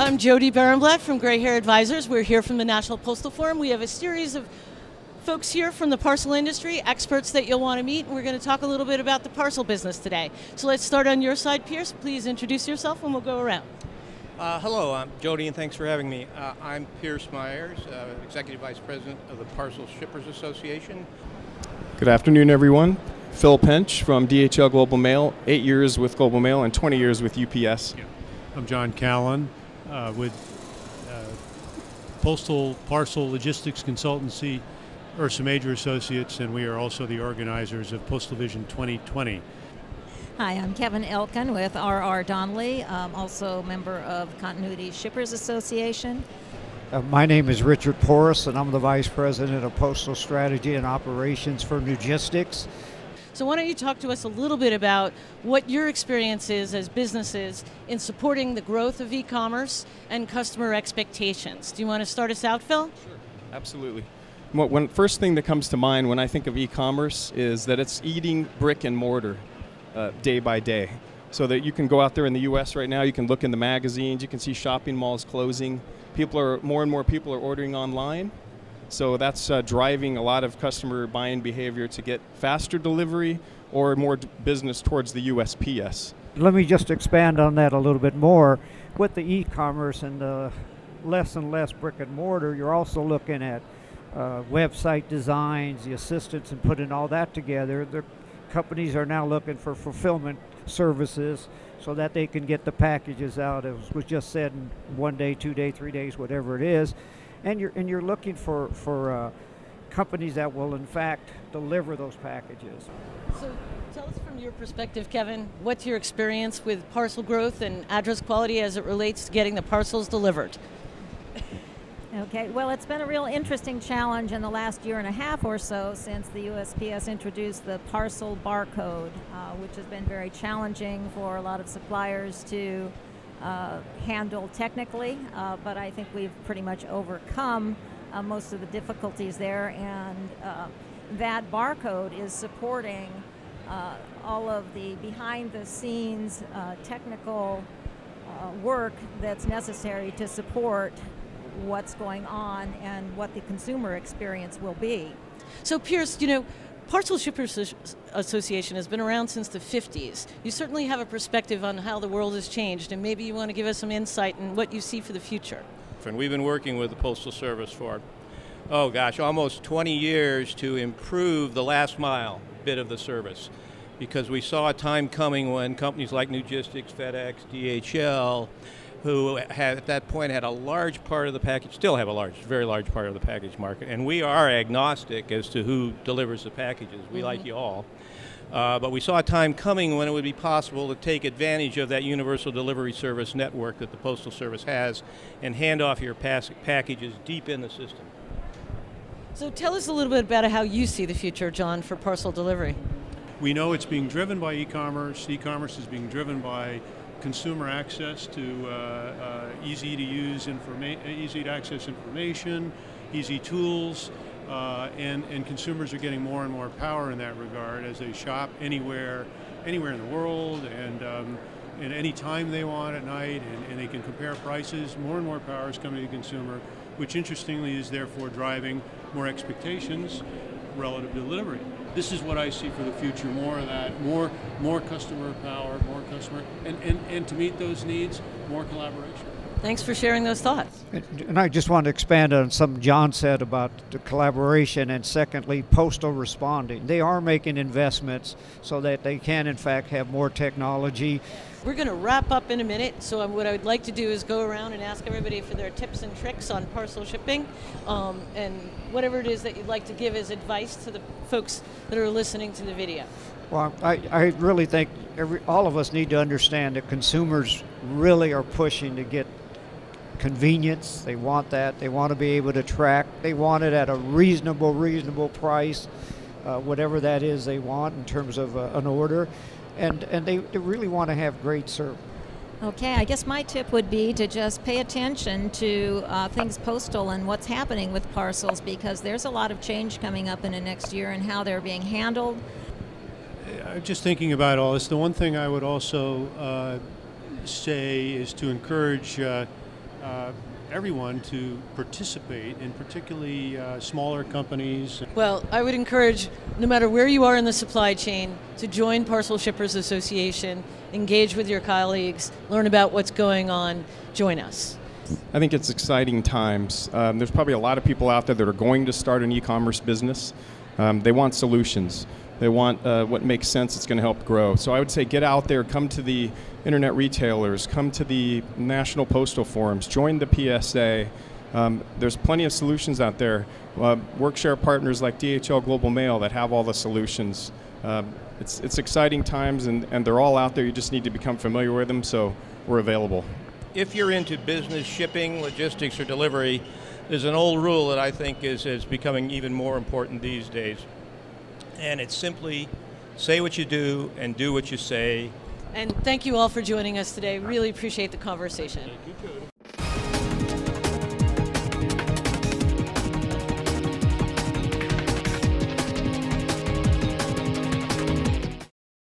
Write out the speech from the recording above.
I'm Jody Berenblatt from GrayHair Advisors. We're here from the National Postal Forum. We have a series of folks here from the parcel industry, experts that you'll want to meet. We're going to talk a little bit about the parcel business today. So let's start on your side, Pierce. Please introduce yourself and we'll go around. Hello, I'm Jody and thanks for having me. I'm Pierce Myers, Executive Vice President of the Parcel Shippers Association. Good afternoon, everyone. Phil Pench from DHL Global Mail, 8 years with Global Mail and 20 years with UPS. Yeah. I'm John Callan with Postal Parcel Logistics Consultancy, Ursa Major Associates, and we are also the organizers of Postal Vision 2020. Hi, I'm Kevin Elkin with RR Donnelley, also a member of Continuity Shippers Association. My name is Richard Porras, and I'm the Vice President of Postal Strategy and Operations for Newgistics. So why don't you talk to us a little bit about what your experience is as businesses in supporting the growth of e-commerce and customer expectations. Do you want to start us out, Phil? Sure, absolutely. First thing that comes to mind when I think of e-commerce is that it's eating brick and mortar day by day. So that you can go out there in the US right now, you can look in the magazines, you can see shopping malls closing. More and more people are ordering online. So that's driving a lot of customer buying behavior to get faster delivery or more business towards the USPS. Let me just expand on that a little bit more. With the e-commerce and the less and less brick and mortar, you're also looking at website designs, the assistance in putting all that together. The companies are now looking for fulfillment services so that they can get the packages out, as was just said, in 1 day, 2 days, 3 days, whatever it is. And you're looking for companies that will in fact deliver those packages. So tell us from your perspective, Kevin, what's your experience with parcel growth and address quality as it relates to getting the parcels delivered? Okay, well, it's been a real interesting challenge in the last year and a half or so since the USPS introduced the parcel barcode, which has been very challenging for a lot of suppliers to handle technically, but I think we've pretty much overcome most of the difficulties there, and that barcode is supporting all of the behind-the-scenes technical work that's necessary to support what's going on and what the consumer experience will be. So Pierce, you know, Parcel Shippers Association has been around since the 50s. You certainly have a perspective on how the world has changed, and maybe you want to give us some insight in what you see for the future. And we've been working with the Postal Service for, almost 20 years to improve the last mile bit of the service, because we saw a time coming when companies like Newgistics, FedEx, DHL, who at that point had a large part of the package, still have a very large part of the package market. And we are agnostic as to who delivers the packages. We like you all. But we saw a time coming when it would be possible to take advantage of that universal delivery service network that the Postal Service has and hand off your packages deep in the system. So tell us a little bit about how you see the future, John, for parcel delivery. We know it's being driven by e-commerce. E-commerce is being driven by consumer access to easy to access information, easy tools, and consumers are getting more and more power in that regard as they shop anywhere in the world, and any time they want at night, and they can compare prices. More and more power is coming to the consumer, which interestingly is therefore driving more expectations relative to delivery. This is what I see for the future, more of that, more customer power, more customer, and to meet those needs, more collaboration. Thanks for sharing those thoughts. And I just want to expand on something John said about the collaboration, and secondly, Postal responding. They are making investments so that they can in fact have more technology. We're going to wrap up in a minute, so what I would like to do is go around and ask everybody for their tips and tricks on parcel shipping, and whatever it is that you'd like to give as advice to the folks that are listening to the video. Well, I really think all of us need to understand that consumers really are pushing to get convenience. They want that. They want to be able to track. They want it at a reasonable price, whatever that is they want in terms of an order. And they really want to have great service. Okay, I guess my tip would be to just pay attention to things postal and what's happening with parcels, because there's a lot of change coming up in the next year and how they're being handled. Just thinking about all this, the one thing I would also say is to encourage everyone to participate, in particularly smaller companies. Well, I would encourage, no matter where you are in the supply chain, to join Parcel Shippers Association, engage with your colleagues, learn about what's going on, join us. I think it's exciting times. There's probably a lot of people out there that are going to start an e-commerce business. They want solutions. They want what makes sense, it's going to help grow. So I would say get out there, come to the internet retailers, come to the National Postal Forums, join the PSA. There's plenty of solutions out there. Workshare partners like DHL Global Mail that have all the solutions. It's exciting times, and they're all out there. You just need to become familiar with them, so we're available. If you're into business, shipping, logistics, or delivery, there's an old rule that I think is becoming even more important these days. And it's simply say what you do and do what you say. And thank you all for joining us today. Really appreciate the conversation. Thank you, too.